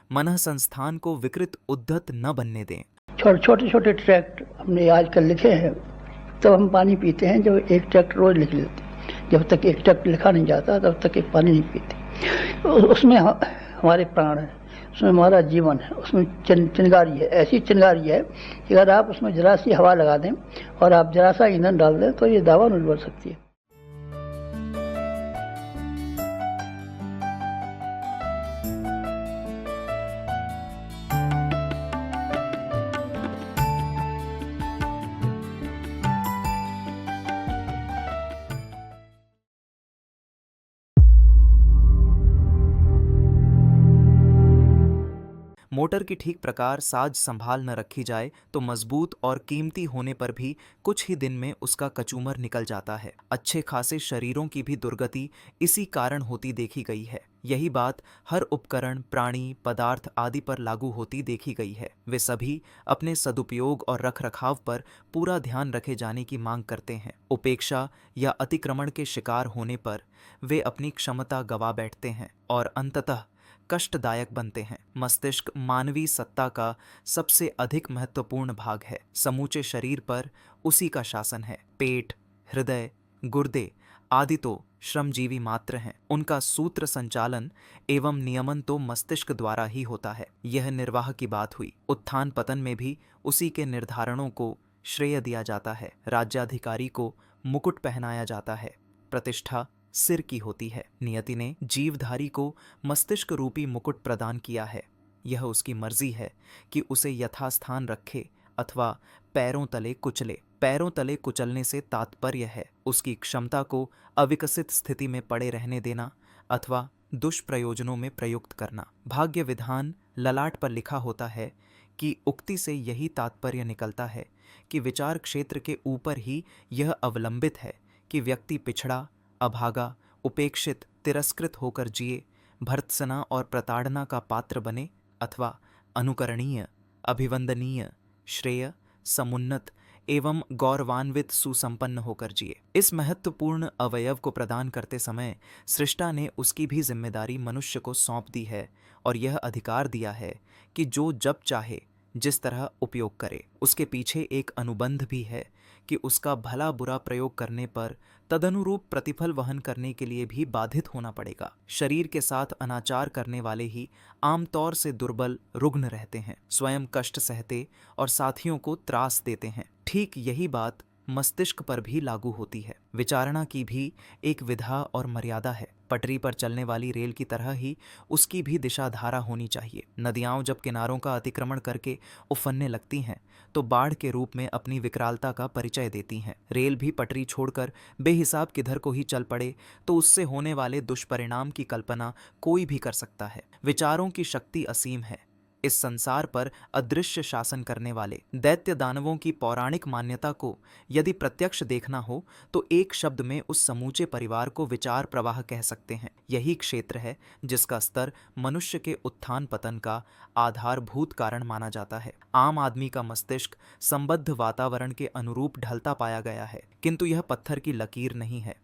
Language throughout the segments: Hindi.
मन संस्थान को विकृत उद्धत न बनने दें। छोटे छोटे ट्रैक्ट हमने आजकल लिखे हैं, तब हम पानी पीते हैं जब एक ट्रैक्ट रोज लिख लेते हैं। जब तक एक ट्रैक्ट लिखा नहीं जाता तब तक एक पानी नहीं पीते। उसमें हमारे प्राण है, उसमें हमारा जीवन है, उसमें चिंगारी है, ऐसी चिंगारी है कि अगर आप उसमें जरा सी हवा लगा दें और आप जरा सा ईंधन डाल दें तो ये दावा नहीं बढ़ सकती है। मोटर की ठीक प्रकार साज संभाल न रखी जाए तो मजबूत और कीमती होने पर भी कुछ ही दिन में उसका कचूमर निकल जाता है। अच्छे खासे शरीरों की भी दुर्गति इसी कारण होती देखी गई है। यही बात हर उपकरण, प्राणी, पदार्थ आदि पर लागू होती देखी गई है। वे सभी अपने सदुपयोग और रखरखाव पर पूरा ध्यान रखे जाने की मांग करते हैं। उपेक्षा या अतिक्रमण के शिकार होने पर वे अपनी क्षमता गवा बैठते हैं और अंततः कष्टदायक बनते हैं। मस्तिष्क मानवीय सत्ता का सबसे अधिक महत्वपूर्ण भाग है। समूचे शरीर पर उसी का शासन है। पेट, हृदय, गुर्दे आदि तो श्रमजीवी मात्र हैं। उनका सूत्र संचालन एवं नियमन तो मस्तिष्क द्वारा ही होता है। यह निर्वाह की बात हुई। उत्थान पतन में भी उसी के निर्धारणों को श्रेय दिया जाता है। राज्याधिकारी को मुकुट पहनाया जाता है। प्रतिष्ठा सिर की होती है। नियति ने जीवधारी को मस्तिष्क रूपी मुकुट प्रदान किया है। यह उसकी मर्जी है कि उसे यथास्थान रखे अथवा पैरों तले कुचले। पैरों तले कुचलने से तात्पर्य है उसकी क्षमता को अविकसित स्थिति में पड़े रहने देना अथवा दुष्प्रयोजनों में प्रयुक्त करना। भाग्य विधान ललाट पर लिखा होता है कि उक्ति से यही तात्पर्य निकलता है कि विचार क्षेत्र के ऊपर ही यह अवलंबित है कि व्यक्ति पिछड़ा, अभागा, उपेक्षित, तिरस्कृत होकर जिए, भर्त्सना और प्रताड़ना का पात्र बने अथवा अनुकरणीय, अभिवंदनीय, श्रेय, समुन्नत एवं गौरवान्वित सुसंपन्न होकर जिए। इस महत्वपूर्ण अवयव को प्रदान करते समय सृष्टा ने उसकी भी जिम्मेदारी मनुष्य को सौंप दी है और यह अधिकार दिया है कि जो जब चाहे जिस तरह उपयोग करे। उसके पीछे एक अनुबंध भी है कि उसका भला बुरा प्रयोग करने पर तदनुरूप प्रतिफल वहन करने के लिए भी बाधित होना पड़ेगा। शरीर के साथ अनाचार करने वाले ही आमतौर से दुर्बल, रुग्ण रहते हैं, स्वयं कष्ट सहते और साथियों को त्रास देते हैं। ठीक यही बात मस्तिष्क पर भी लागू होती है। विचारणा की भी एक विधा और मर्यादा है। पटरी पर चलने वाली रेल की तरह ही उसकी भी दिशा धारा होनी चाहिए। नदियाँ जब किनारों का अतिक्रमण करके उफनने लगती हैं तो बाढ़ के रूप में अपनी विकरालता का परिचय देती हैं। रेल भी पटरी छोड़कर बेहिसाब किधर को ही चल पड़े तो उससे होने वाले दुष्परिणाम की कल्पना कोई भी कर सकता है। विचारों की शक्ति असीम है। इस संसार पर अदृश्य शासन करने वाले दैत्य दानवों की पौराणिक मान्यता को यदि प्रत्यक्ष देखना हो तो एक शब्द में उस समूचे परिवार को विचार प्रवाह कह सकते हैं। यही क्षेत्र है जिसका स्तर मनुष्य के उत्थान पतन का आधारभूत कारण माना जाता है। आम आदमी का मस्तिष्क संबद्ध वातावरण के अनुरूप ढलता पाया गया है, किंतु यह पत्थर की लकीर नहीं है।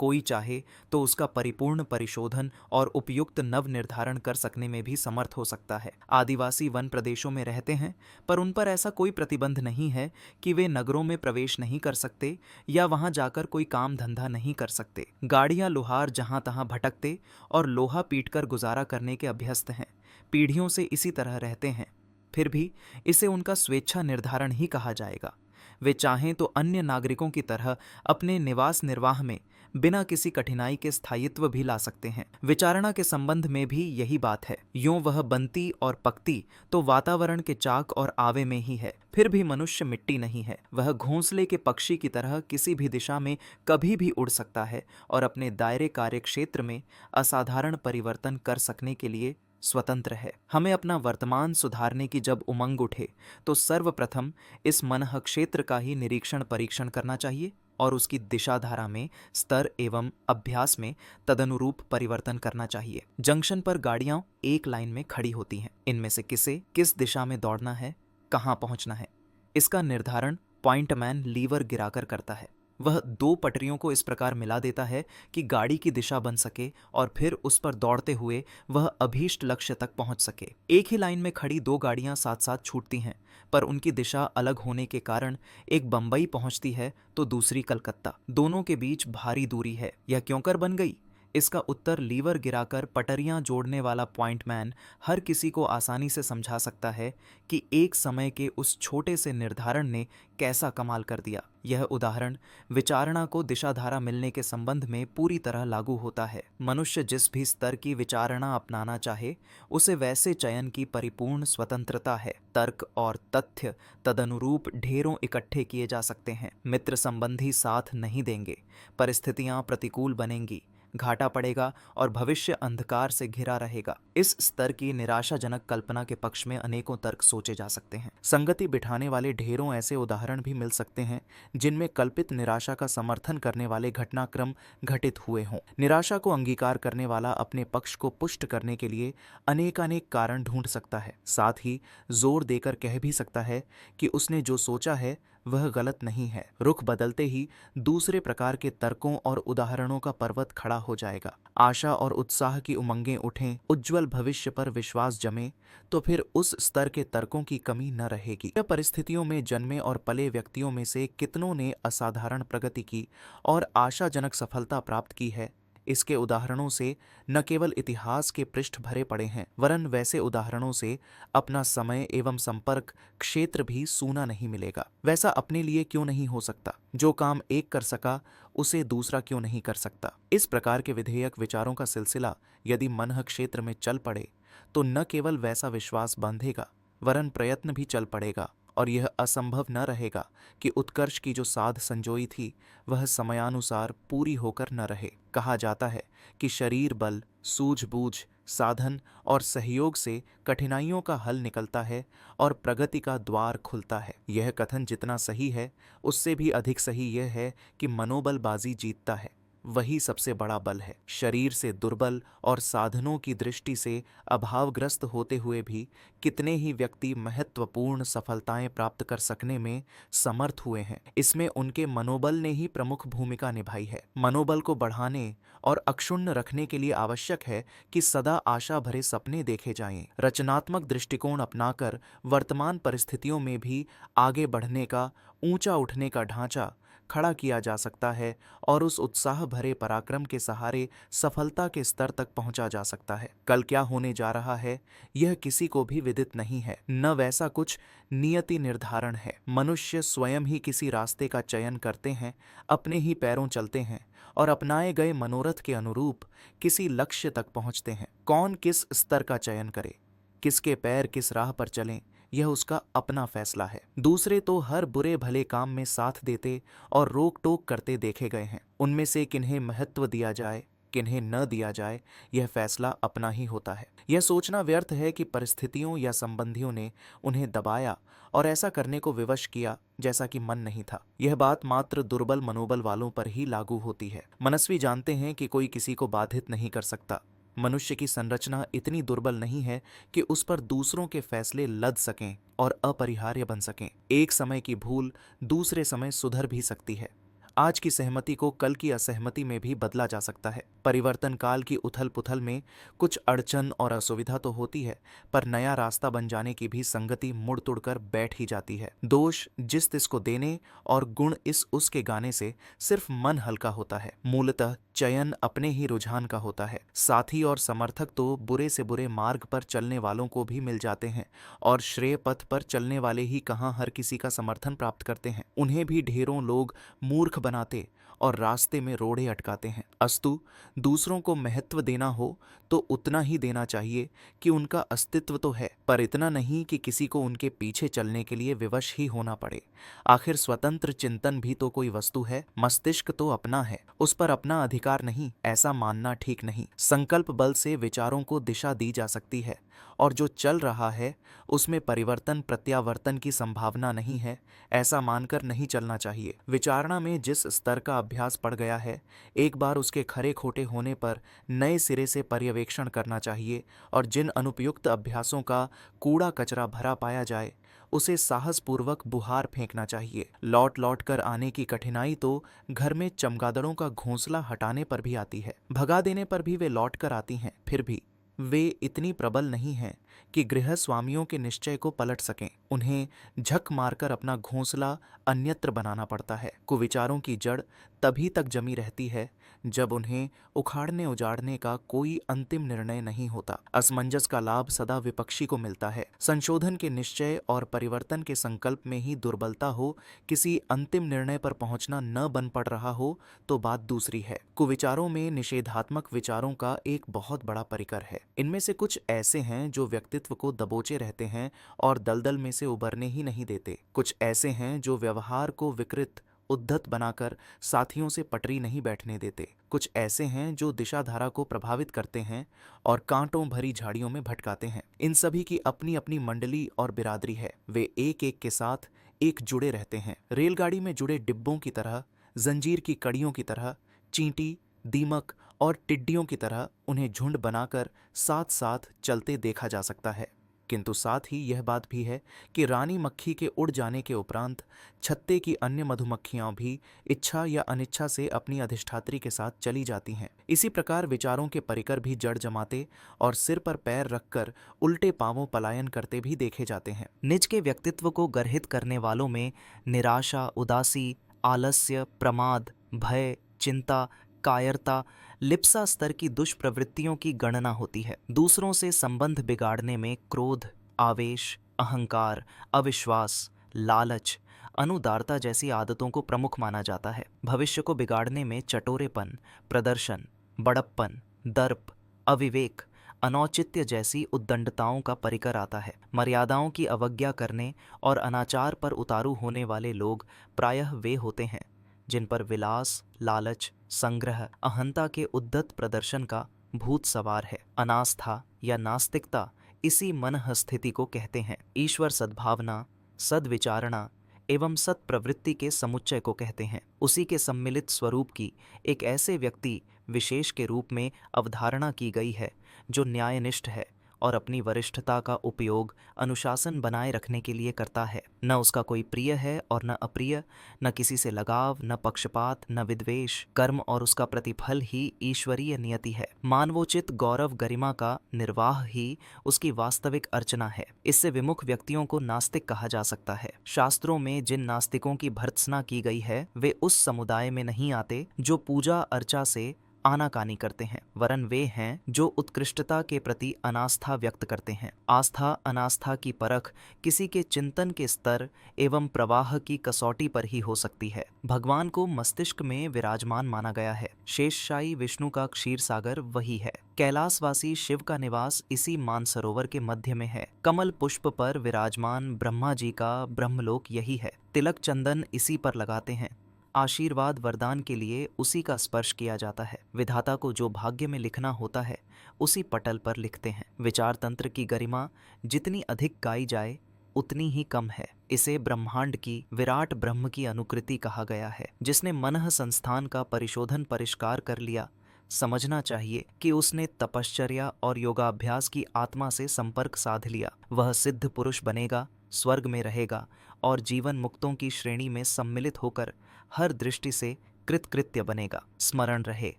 कोई चाहे तो उसका परिपूर्ण परिशोधन और उपयुक्त नव निर्धारण कर सकने में भी समर्थ हो सकता है। आदिवासी वन प्रदेशों में रहते हैं पर उन पर ऐसा कोई प्रतिबंध नहीं है कि वे नगरों में प्रवेश नहीं कर सकते या वहां जाकर कोई काम धंधा नहीं कर सकते। गाड़ियां लोहार जहां तहां भटकते और लोहा पीटकर गुजारा करने के अभ्यस्त हैं। पीढ़ियों से इसी तरह रहते हैं। फिर भी इसे उनका स्वेच्छा निर्धारण ही कहा जाएगा। वे चाहें तो अन्य नागरिकों की तरह अपने निवास निर्वाह में बिना किसी कठिनाई के स्थायित्व भी ला सकते हैं। विचारणा के संबंध में भी यही बात है। यूं वह बनती और पकती तो वातावरण के चाक और आवे में ही है। फिर भी मनुष्य मिट्टी नहीं है। वह घोंसले के पक्षी की तरह किसी भी दिशा में कभी भी उड़ सकता है और अपने दायरे कार्य क्षेत्र में असाधारण परिवर्तन कर सकने के लिए स्वतंत्र है। हमें अपना वर्तमान सुधारने की जब उमंग उठे तो सर्वप्रथम इस मनः क्षेत्र का ही निरीक्षण परीक्षण करना चाहिए और उसकी दिशा धारा में, स्तर एवं अभ्यास में तदनुरूप परिवर्तन करना चाहिए। जंक्शन पर गाड़ियां एक लाइन में खड़ी होती हैं। इनमें से किसे किस दिशा में दौड़ना है, कहां पहुंचना है, इसका निर्धारण पॉइंटमैन लीवर गिराकर करता है। वह दो पटरियों को इस प्रकार मिला देता है कि गाड़ी की दिशा बन सके और फिर उस पर दौड़ते हुए वह अभीष्ट लक्ष्य तक पहुंच सके। एक ही लाइन में खड़ी दो गाड़ियां साथ साथ छूटती हैं, पर उनकी दिशा अलग होने के कारण एक बंबई पहुंचती है तो दूसरी कलकत्ता। दोनों के बीच भारी दूरी है। यह क्यों कर बन गई? इसका उत्तर लीवर गिराकर पटरियां जोड़ने वाला पॉइंटमैन हर किसी को आसानी से समझा सकता है कि एक समय के उस छोटे से निर्धारण ने कैसा कमाल कर दिया। यह उदाहरण विचारणा को दिशाधारा मिलने के संबंध में पूरी तरह लागू होता है। मनुष्य जिस भी स्तर की विचारणा अपनाना चाहे, उसे वैसे चयन की परिपूर्ण स्वतंत्रता है। तर्क और तथ्य तदनुरूप ढेरों इकट्ठे किए जा सकते हैं। मित्र संबंधी साथ नहीं देंगे, परिस्थितियां प्रतिकूल बनेंगी, घाटा पड़ेगा और भविष्य अंधकार से घिरा रहेगा। इस स्तर की निराशाजनक कल्पना के पक्ष में अनेकों तर्क सोचे जा सकते हैं। संगति बिठाने वाले ढेरों ऐसे उदाहरण भी मिल सकते हैं जिनमें कल्पित निराशा का समर्थन करने वाले घटनाक्रम घटित हुए हों। निराशा को अंगीकार करने वाला अपने पक्ष को पुष्ट करने के लिए अनेकानेक कारण ढूंढ सकता है। साथ ही जोर देकर कह भी सकता है कि उसने जो सोचा है वह गलत नहीं है। रुख बदलते ही दूसरे प्रकार के तर्कों और उदाहरणों का पर्वत खड़ा हो जाएगा। आशा और उत्साह की उमंगें उठें, उज्जवल भविष्य पर विश्वास जमे, तो फिर उस स्तर के तर्कों की कमी न रहेगी। यह परिस्थितियों में जन्मे और पले व्यक्तियों में से कितनों ने असाधारण प्रगति की और आशाजनक सफलता प्राप्त की है, इसके उदाहरणों से न केवल इतिहास के पृष्ठ भरे पड़े हैं, वरन वैसे उदाहरणों से अपना समय एवं संपर्क क्षेत्र भी सूना नहीं मिलेगा। वैसा अपने लिए क्यों नहीं हो सकता? जो काम एक कर सका उसे दूसरा क्यों नहीं कर सकता? इस प्रकार के विधेयक विचारों का सिलसिला यदि मनः क्षेत्र में चल पड़े तो न केवल वैसा विश्वास बांधेगा, वरन प्रयत्न भी चल पड़ेगा और यह असंभव न रहेगा कि उत्कर्ष की जो साध संजोई थी वह समयानुसार पूरी होकर न रहे। कहा जाता है कि शरीर बल, सूझबूझ, साधन और सहयोग से कठिनाइयों का हल निकलता है और प्रगति का द्वार खुलता है। यह कथन जितना सही है उससे भी अधिक सही यह है कि मनोबलबाजी जीतता है, वही सबसे बड़ा बल है। शरीर से दुर्बल और साधनों की दृष्टि से अभावग्रस्त होते हुए भी कितने ही व्यक्ति महत्वपूर्ण सफलताएं प्राप्त कर सकने में समर्थ हुए हैं। इसमें उनके मनोबल ने ही प्रमुख भूमिका निभाई है। मनोबल को बढ़ाने और अक्षुण्ण रखने के लिए आवश्यक है कि सदा आशा भरे सपने देखे जाएं। रचनात्मक दृष्टिकोण अपनाकर वर्तमान परिस्थितियों में भी आगे बढ़ने का, ऊंचा उठने का ढांचा खड़ा किया जा सकता है और उस उत्साह भरे पराक्रम के सहारे सफलता के स्तर तक पहुंचा जा सकता है। कल क्या होने जा रहा है यह किसी को भी विदित नहीं है, न वैसा कुछ नियति निर्धारण है। मनुष्य स्वयं ही किसी रास्ते का चयन करते हैं, अपने ही पैरों चलते हैं और अपनाए गए मनोरथ के अनुरूप किसी लक्ष्य तक पहुंचते हैं। कौन किस स्तर का चयन करे, किसके पैर किस राह पर चलें, यह उसका अपना फैसला है। दूसरे तो हर बुरे भले काम में साथ देते और रोक टोक करते देखे गए हैं। उनमें से किन्हें महत्व दिया जाए, किन्हें न दिया जाए, यह फैसला अपना ही होता है। यह सोचना व्यर्थ है कि परिस्थितियों या संबंधियों ने उन्हें दबाया और ऐसा करने को विवश किया जैसा कि मन नहीं था। यह बात मात्र दुर्बल मनोबल वालों पर ही लागू होती है। मनस्वी जानते हैं कि कोई किसी को बाधित नहीं कर सकता। मनुष्य की संरचना इतनी दुर्बल नहीं है कि उस पर दूसरों के फैसले लद सकें और अपरिहार्य बन सकें। एक समय की भूल दूसरे समय सुधर भी सकती है। आज की सहमति को कल की असहमति में भी बदला जा सकता है। परिवर्तन काल की उथल पुथल में कुछ अड़चन और असुविधा तो होती है, पर नया रास्ता बन जाने की भी संगति मुड़ तुड़ कर बैठ ही जाती है। दोष जिस तिस को देने और गुण इस उसके गाने से सिर्फ मन हल्का होता है। मूलतः चयन अपने ही रुझान का होता है। साथी और समर्थक तो बुरे से बुरे मार्ग पर चलने वालों को भी मिल जाते हैं और श्रेय पथ पर चलने वाले ही कहाँ हर किसी का समर्थन प्राप्त करते हैं। उन्हें भी ढेरों लोग मूर्ख बनाते और रास्ते में रोड़े अटकाते हैं। अस्तु दूसरों को महत्व देना हो तो उतना ही देना चाहिए कि उनका अस्तित्व तो है, पर इतना नहीं कि किसी को उनके पीछे चलने के लिए विवश ही होना पड़े। आखिर स्वतंत्र चिंतन भी तो कोई वस्तु है। मस्तिष्क तो अपना है, उस पर अपना अधिकार नहीं, ऐसा मानना ठीक नहीं। संकल्प बल से विचारों को दिशा दी जा सकती है और जो चल रहा है उसमें परिवर्तन प्रत्यावर्तन की संभावना नहीं है, ऐसा मानकर नहीं चलना चाहिए। विचारणा में जिस स्तर का अभ्यास पड़ गया है, एक बार उसके खरे खोटे होने पर नए सिरे से पर्यवेक्षण करना चाहिए और जिन अनुपयुक्त अभ्यासों का कूड़ा कचरा भरा पाया जाए उसे साहसपूर्वक बुहार फेंकना चाहिए। लौट लौट कर आने की कठिनाई तो घर में चमगादड़ों का घोंसला हटाने पर भी आती है। भगा देने पर भी वे लौट कर आती हैं, फिर भी वे इतनी प्रबल नहीं हैं कि गृह स्वामियों के निश्चय को पलट सकें। उन्हें झक मारकर अपना घोंसला अन्यत्र बनाना पड़ता है। कुविचारों की जड़ तभी तक जमी रहती है जब उन्हें उखाड़ने उजाड़ने का कोई अंतिम निर्णय नहीं होता। असमंजस का लाभ सदा विपक्षी को मिलता है। संशोधन के निश्चय और परिवर्तन के संकल्प में ही दुर्बलता हो, किसी अंतिम निर्णय पर पहुंचना न बन पड़ रहा हो तो बात दूसरी है। कुविचारों में निषेधात्मक विचारों का एक बहुत बड़ा परिकर है। इनमें से कुछ ऐसे हैं जो व्यक्तित्व को दबोचे रहते हैं और दलदल में से उबरने ही नहीं देते। कुछ ऐसे हैं जो व्यवहार को विकृत उद्धत बनाकर साथियों से पटरी नहीं बैठने देते। कुछ ऐसे हैं जो दिशा धारा को प्रभावित करते हैं और कांटों भरी झाड़ियों में भटकाते हैं। इन सभी की अपनी अपनी मंडली और बिरादरी है। वे एक एक के साथ एक जुड़े रहते हैं। रेलगाड़ी में जुड़े डिब्बों की तरह, जंजीर की कड़ियों की तरह, चींटी, दीमक और टिड्डियों की तरह उन्हें झुंड बनाकर साथ साथ चलते देखा जा सकता है। किंतु साथ ही यह बात भी है कि रानी मक्खी के उड़ जाने के उपरांत छत्ते की अन्य मधुमक्खियां भी इच्छा या अनिच्छा से अपनी अधिष्ठात्री के साथ चली जाती हैं। इसी प्रकार विचारों के परिकर भी जड़ जमाते और सिर पर पैर रखकर उल्टे पांवों पलायन करते भी देखे जाते हैं। निज के व्यक्तित्व को गर्हित करने वालों में निराशा, उदासी, आलस्य, प्रमाद, भय, चिंता, कायरता, लिप्सा स्तर की दुष्प्रवृत्तियों की गणना होती है। दूसरों से संबंध बिगाड़ने में क्रोध, आवेश, अहंकार, अविश्वास, लालच, अनुदारता जैसी आदतों को प्रमुख माना जाता है। भविष्य को बिगाड़ने में चटोरेपन, प्रदर्शन, बड़प्पन, दर्प, अविवेक, अनौचित्य जैसी उद्दंडताओं का परिकर आता है। मर्यादाओं की अवज्ञा करने और अनाचार पर उतारू होने वाले लोग प्रायः वे होते हैं जिन पर विलास, लालच, संग्रह, अहंता के उद्दत प्रदर्शन का भूत सवार है। अनास्था या नास्तिकता इसी मनः स्थिति को कहते हैं। ईश्वर सद्भावना, सद्विचारणा एवं सत्प्रवृत्ति के समुच्चय को कहते हैं। उसी के सम्मिलित स्वरूप की एक ऐसे व्यक्ति विशेष के रूप में अवधारणा की गई है जो न्यायनिष्ठ है और अपनी वरिष्ठता का उपयोग अनुशासन बनाए रखने के लिए करता है। न उसका कोई प्रिय है और न अप्रिय, न किसी से लगाव, न पक्षपात, न विद्वेष। कर्म और उसका प्रतिफल ही ईश्वरीय नियति है। मानवोचित गौरव गरिमा का निर्वाह ही उसकी वास्तविक अर्चना है। इससे विमुख व्यक्तियों को नास्तिक कहा जा सकता है। शास्त्रों में जिन नास्तिकों की भर्त्सना की गई है वे उस समुदाय में नहीं आते जो पूजा अर्चा से आनाकानी करते हैं, वरन वे हैं जो उत्कृष्टता के प्रति अनास्था व्यक्त करते हैं। आस्था अनास्था की परख किसी के चिंतन के स्तर एवं प्रवाह की कसौटी पर ही हो सकती है। भगवान को मस्तिष्क में विराजमान माना गया है। शेषशायी विष्णु का क्षीर सागर वही है। कैलाशवासी शिव का निवास इसी मानसरोवर के मध्य में है। कमल पुष्प पर विराजमान ब्रह्मा जी का ब्रह्मलोक यही है। तिलक चंदन इसी पर लगाते हैं। आशीर्वाद वरदान के लिए उसी का स्पर्श किया जाता है। विधाता को जो भाग्य में लिखना होता है उसी पटल पर लिखते हैं। विचार तंत्र की गरिमा जितनी अधिक गाई जाए उतनी ही कम है। इसे ब्रह्मांड की विराट ब्रह्म की अनुकृति कहा गया है। जिसने मनः संस्थान का परिशोधन परिष्कार कर लिया, समझना चाहिए कि उसने तपश्चर्या और योगाभ्यास की आत्मा से संपर्क साध लिया। वह सिद्ध पुरुष बनेगा, स्वर्ग में रहेगा और जीवन मुक्तों की श्रेणी में सम्मिलित होकर हर दृष्टि से कृतकृत्य बनेगा। स्मरण रहे,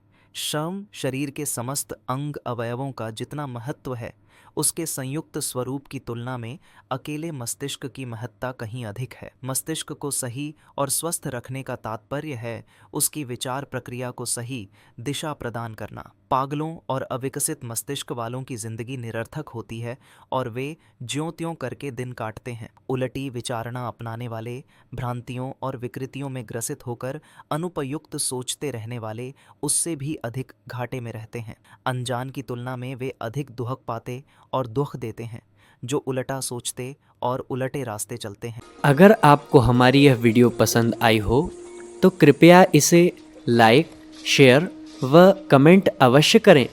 श्रम शरीर के समस्त अंग अवयवों का जितना महत्व है उसके संयुक्त स्वरूप की तुलना में अकेले मस्तिष्क की महत्ता कहीं अधिक है। मस्तिष्क को सही और स्वस्थ रखने का तात्पर्य है उसकी विचार प्रक्रिया को सही दिशा प्रदान करना। पागलों और अविकसित मस्तिष्क वालों की जिंदगी निरर्थक होती है और वे ज्यों-त्यों करके दिन काटते हैं। उलटी विचारणा अपनाने वाले, भ्रांतियों और विकृतियों में ग्रसित होकर अनुपयुक्त सोचते रहने वाले उससे भी अधिक घाटे में रहते हैं। अनजान की तुलना में वे अधिक दुहक पाते और दुख देते हैं जो उलटा सोचते और उलटे रास्ते चलते हैं। अगर आपको हमारी यह वीडियो पसंद आई हो तो कृपया इसे लाइक, शेयर व कमेंट अवश्य करें।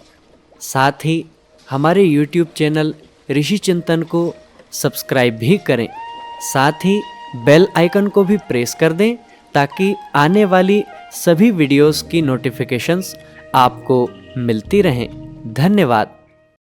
साथ ही हमारे YouTube चैनल ऋषि चिंतन को सब्सक्राइब भी करें। साथ ही बेल आइकन को भी प्रेस कर दें ताकि आने वाली सभी वीडियोस की नोटिफिकेशंस आपको मिलती रहें। धन्यवाद।